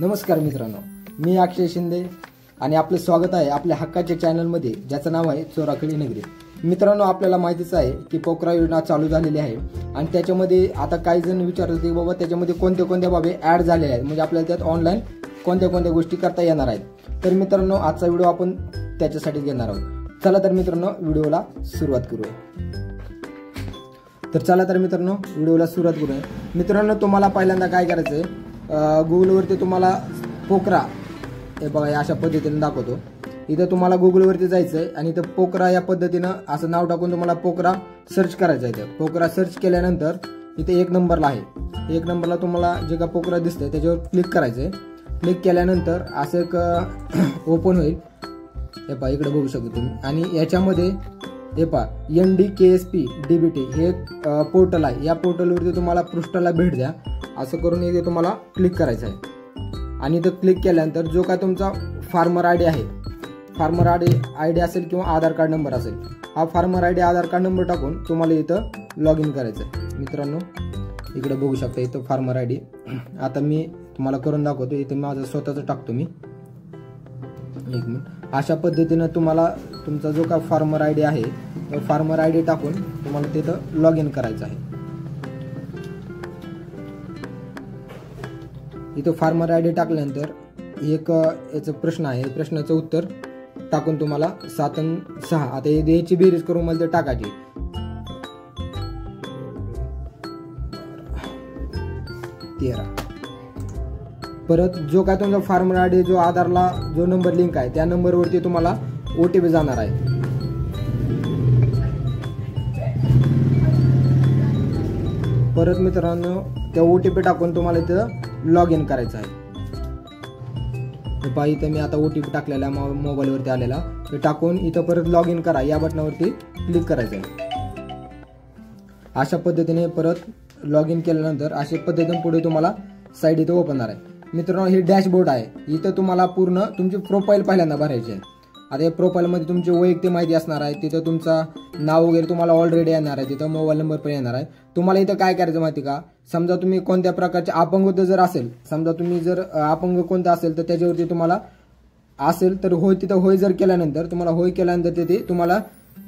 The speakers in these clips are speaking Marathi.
नमस्कार मित्रांनो, मी अक्षय शिंदे आणि आपलं स्वागत आहे आपल्या हक्काच्या चॅनलमध्ये, ज्याचं नाव आहे चोराखडी नगरी. मित्रांनो, आपल्याला माहितीच आहे की पोकरा योजना चालू झालेली आहे आणि त्याच्यामध्ये आता काही जण विचारत होते की बाबा त्याच्यामध्ये कोणत्या कोणत्या बाबी ॲड झालेल्या आहेत, म्हणजे आपल्याला त्यात ऑनलाईन कोणत्या कोणत्या गोष्टी करता येणार आहेत. तर मित्रांनो, आजचा व्हिडिओ आपण त्याच्यासाठी घेणार आहोत. चला तर मित्रांनो, व्हिडिओला सुरुवात करूया. व्हिडिओला सुरुवात करूया. मित्रांनो, तुम्हाला पहिल्यांदा काय करायचं आहे, गुगलवरती तुम्हाला पोकरा, हे बघा अशा पद्धतीने दाखवतो. इथं तुम्हाला गुगलवरती जायचं आहे आणि इथं पोकरा या पद्धतीनं असं नाव टाकून तुम्हाला पोकरा सर्च करायचं आहे. पोकरा सर्च केल्यानंतर इथे 1 नंबरला आहे. 1 नंबरला तुम्हाला जे का पोकरा दिसतंय त्याच्यावर क्लिक करायचं आहे. क्लिक केल्यानंतर असं एक ओपन होईल. हे पहा, इकडे बघू शकता तुम्ही. आणि याच्यामध्ये हे पहा, NDKSP DBT हे पोर्टल आहे. या पोर्टलवरती तुम्हाला पृष्ठाला भेट द्या असं करून इथे तुम्हाला क्लिक करायचं आहे. आणि इथं क्लिक केल्यानंतर जो काय तुमचा फार्मर आय डी आहे, फार्मर आय डी असेल किंवा आधार कार्ड नंबर असेल, हा farmer I D Aadhaar card number टाकून तुम्हाला इथं लॉग इन करायचं आहे. मित्रांनो, इकडे बघू शकता इथं फार्मर आय डी. आता मी तुम्हाला करून दाखवतो. इथं माझं स्वतःचं टाकतो मी. 1 मिनिट. अशा पद्धतीनं तुम्हाला तुमचा जो काय फार्मर आय डी आहे तो फार्मर आय डी टाकून तुम्हाला तिथं लॉग इन करायचं आहे. इथं फार्मर आय डी टाकल्यानंतर एक याचं प्रश्न आहे, प्रश्नाचं उत्तर टाकून तुम्हाला 7 आणि 6 आता याची बेरीज करून मला ते टाकायची. 13. परत जो काय तुमचा फार्मर आय डी, जो आधारला जो नंबर लिंक आहे त्या नंबरवरती तुम्हाला OTP जाणार आहे. परत मित्रांनो, त्या OTP टाकून तुम्हाला इथं लॉग इन करायचं आहे. इथं मी आता OTP टाकलेला मोबाईलवरती आलेला, ते टाकून इथं परत लॉग इन करा या बटनावरती क्लिक करायचं आहे. अशा पद्धतीने परत लॉग इन केल्यानंतर अशा पद्धतीने पुढे तुम्हाला साईड इथं ओपन होणार आहे. मित्रांनो, ही डॅशबोर्ड आहे. इथं तुम्हाला पूर्ण तुमची प्रोफाईल पहिल्यांदा भरायची आहे. आता या प्रोफाईलमध्ये तुमची वैयक्तिक माहिती असणार आहे. तिथं तुमचा नाव वगैरे तुम्हाला ऑलरेडी येणार आहे. तिथं मोबाईल नंबर पण येणार आहे. तुम्हाला इथं काय करायचं माहिती का, समजा तुम्ही कोणत्या प्रकारचे अपंगत्व जर असेल, समजा तुम्ही जर अपंग कोणतं असेल तर त्याच्यावरती तुम्हाला असेल तर होय, तिथं होय जर केल्यानंतर तुम्हाला होय केल्यानंतर तिथे तुम्हाला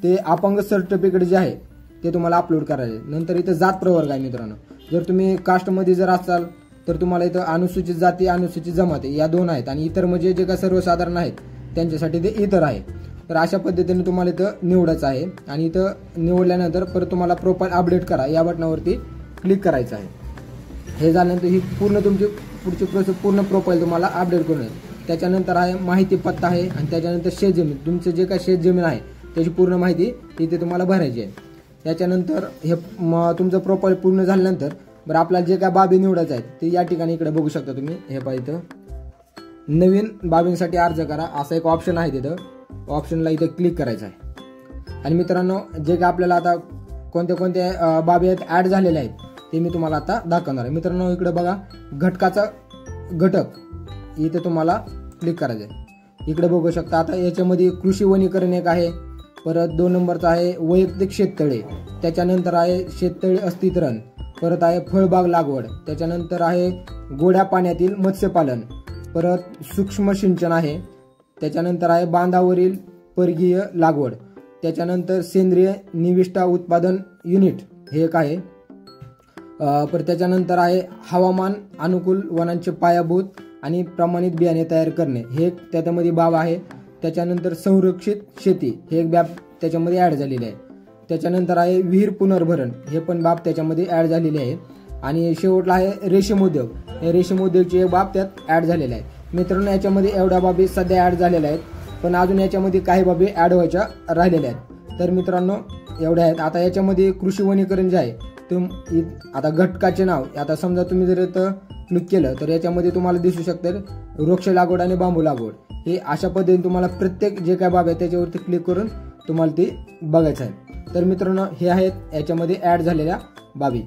ते अपंग सर्टिफिकेट जे आहे ते तुम्हाला अपलोड करायचे. नंतर इथं जात प्रवर्ग आहे. मित्रांनो, जर तुम्ही कास्टमध्ये जर असाल तर तुम्हाला इथं अनुसूचित जाती, अनुसूचित जमाती या 2 आहेत. आणि इतर म्हणजे जे काय सर्वसाधारण आहेत त्यांच्यासाठी ते इतर आहे. तर अशा पद्धतीने तुम्हाला इथं निवडायचं आहे. आणि इथं निवडल्यानंतर परत तुम्हाला प्रोफाईल अपडेट करा या बटनावरती क्लिक करायचं आहे. हे झाल्यानंतर ही पूर्ण तुमची पुढची प्रोसेस, पूर्ण प्रोफाईल तुम्हाला अपडेट करून येईल. त्याच्यानंतर आहे माहिती पत्ता आहे. आणि त्याच्यानंतर शेतजमीन, तुमचं जे काय शेतजमीन आहे त्याची पूर्ण माहिती इथे तुम्हाला भरायची आहे. त्याच्यानंतर हे तुमचं प्रोफाईल पूर्ण झाल्यानंतर बरं आपल्याला जे काय बाबी निवडायचं आहे ते या ठिकाणी इकडे बघू शकता तुम्ही. हे पाहिजे नवीन बाबींसाठी अर्ज करा असा एक ऑप्शन आहे. तिथं ऑप्शनला इथं क्लिक करायचं आहे. आणि मित्रांनो, जे काय आपल्याला आता कोणत्या कोणत्या बाबी आहेत ॲड झालेल्या आहेत ते मी तुम्हाला आता दाखवणार आहे. मित्रांनो, इकडे बघा घटकाचा घटक इथं तुम्हाला क्लिक करायचं आहे. इकडे बघू शकता. आता याच्यामध्ये कृषी वनीकरण एक आहे. परत 2 नंबरचा आहे वैयक्तिक शेततळे. त्याच्यानंतर आहे शेततळे अस्तित्रण. परत आहे फळबाग लागवड. त्याच्यानंतर आहे गोड्या पाण्यातील मत्स्यपालन. परत सूक्ष्म सिंचन आहे. त्याच्यानंतर आहे बांधावरील परकीय लागवड. त्याच्यानंतर सेंद्रिय निविष्ठा उत्पादन युनिट हे एक आहे. परत त्याच्यानंतर आहे हवामान अनुकूल वनांचे पायाभूत आणि प्रमाणित बियाणे तयार करणे हे एक त्याच्यामध्ये बाब आहे. त्याच्यानंतर संरक्षित शेती हे एक बाब त्याच्यामध्ये ॲड झालेली आहे. त्याच्यानंतर आहे विहीर पुनर्भरण हे पण बाब त्याच्यामध्ये ॲड झालेली आहे. आणि शेवटला आहे रेशीम उद्योग. हे रेशीम उद्योगची एक बाब त्यात ॲड झालेला आहे. मित्रांनो, याच्यामध्ये एवढ्या बाबी सध्या ॲड झालेल्या आहेत, पण अजून याच्यामध्ये काही बाबी ॲड व्हायच्या राहिलेल्या आहेत. तर मित्रांनो, एवढ्या आहेत. आता याच्यामध्ये कृषी वनीकरण जे आहे ते आता घटकाचे नाव, आता समजा तुम्ही जर इथं क्लिक केलं तर याच्यामध्ये तुम्हाला दिसू शकतं वृक्ष लागवड आणि बांबू लागवड. हे अशा पद्धतीने तुम्हाला प्रत्येक जे काय बाब आहे त्याच्यावरती क्लिक करून तुम्हाला ते बघायचं आहे. तर मित्रांनो, हे आहेत याच्यामध्ये ॲड झालेल्या बाबी.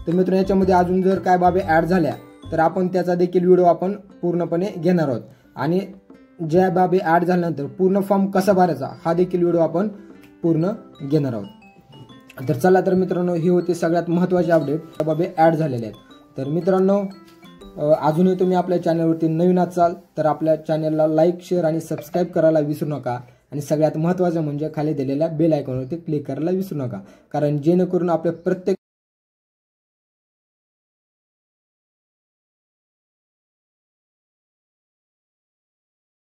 तर मित्रांनो, याच्यामध्ये अजून जर काय बाबी ॲड झाल्या तर आपण त्याचा देखील व्हिडिओ आपण पूर्णपणे घेणार आहोत. आणि ज्या बाबी ॲड झाल्यानंतर पूर्ण फॉर्म कसा भरायचा हा देखील व्हिडिओ आपण पूर्ण घेणार आहोत. तर चला तर मित्रांनो, ही होती सगळ्यात महत्त्वाची अपडेट बाबी ॲड झालेले आहेत. तर मित्रांनो, अजूनही तुम्ही आपल्या चॅनलवरती नवीन असाल तर आपल्या चॅनलला लाईक, शेअर आणि सबस्क्राईब करायला विसरू नका. आणि सगळ्यात महत्त्वाचं म्हणजे खाली दिलेल्या बेल आयकॉनवरती क्लिक करायला विसरू नका, कारण जेणेकरून आपल्या प्रत्येक